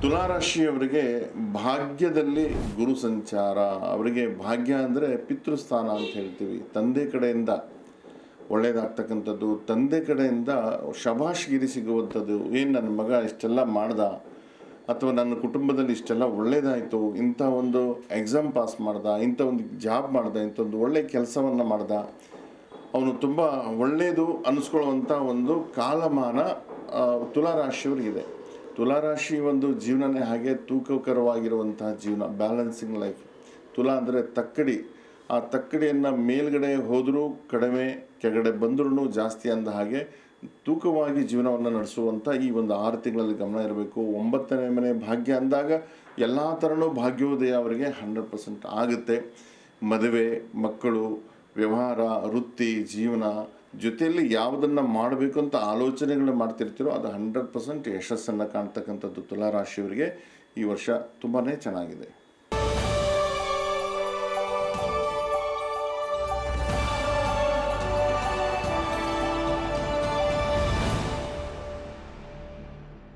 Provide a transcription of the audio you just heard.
ತುಲಾರಾಶಿಯವರಿಗೆ ಭಾಗ್ಯದಲ್ಲಿ ಗುರು ಸಂಚಾರ. ಅವರಿಗೆ ಭಾಗ್ಯ ಅಂದರೆ ಪಿತೃಸ್ಥಾನ ಅಂತ ಹೇಳ್ತೀವಿ. ತಂದೆ ಕಡೆಯಿಂದ ಒಳ್ಳೆಯದಾಗ್ತಕ್ಕಂಥದ್ದು, ತಂದೆ ಕಡೆಯಿಂದ ಶಭಾಷ್ಗಿರಿ ಸಿಗುವಂಥದ್ದು. ಏನು ನನ್ನ ಮಗ ಇಷ್ಟೆಲ್ಲ ಮಾಡ್ದ, ಅಥವಾ ನನ್ನ ಕುಟುಂಬದಲ್ಲಿ ಇಷ್ಟೆಲ್ಲ ಒಳ್ಳೇದಾಯಿತು, ಇಂಥ ಒಂದು ಎಕ್ಸಾಮ್ ಪಾಸ್ ಮಾಡ್ದ, ಇಂಥ ಒಂದು ಜಾಬ್ ಮಾಡ್ದ, ಇಂಥ ಒಂದು ಒಳ್ಳೆಯ ಕೆಲಸವನ್ನು ಮಾಡ್ದ, ಅವನು ತುಂಬ ಒಳ್ಳೆಯದು ಅನ್ನಿಸ್ಕೊಳ್ಳುವಂಥ ಒಂದು ಕಾಲಮಾನ ತುಲಾರಾಶಿಯವರಿಗಿದೆ. ತುಲಾರಾಶಿ ಒಂದು ಜೀವನನೇ ಹಾಗೆ ತೂಕಕರವಾಗಿರುವಂತಹ ಜೀವನ, ಬ್ಯಾಲೆನ್ಸಿಂಗ್ ಲೈಫ್. ತುಲಾ ಅಂದರೆ ತಕ್ಕಡಿ. ಆ ತಕ್ಕಡಿಯನ್ನು ಮೇಲ್ಗಡೆ ಹೋದರೂ ಕಡಿಮೆ, ಕೆಳಗಡೆ ಬಂದ್ರೂ ಜಾಸ್ತಿ ಅಂದ ಹಾಗೆ ತೂಕವಾಗಿ ಜೀವನವನ್ನು ನಡೆಸುವಂಥ ಈ ಒಂದು 6 ತಿಂಗಳಲ್ಲಿ ಗಮನ ಇರಬೇಕು. 9ನೇ ಮನೆ ಭಾಗ್ಯ ಅಂದಾಗ ಎಲ್ಲ ಥರನೂ ಭಾಗ್ಯೋದಯ ಅವರಿಗೆ 100% ಆಗುತ್ತೆ. ಮದುವೆ, ಮಕ್ಕಳು, ವ್ಯವಹಾರ, ವೃತ್ತಿ, ಜೀವನ ಜೊತೆಯಲ್ಲಿ ಯಾವುದನ್ನು ಮಾಡಬೇಕು ಅಂತ ಆಲೋಚನೆಗಳು ಮಾಡ್ತಿರ್ತೀರೋ ಅದು 100% ಯಶಸ್ಸನ್ನು ಕಾಣ್ತಕ್ಕಂಥದ್ದು ತುಲಾರಾಶಿಯವರಿಗೆ ಈ ವರ್ಷ ತುಂಬಾ ಚೆನ್ನಾಗಿದೆ.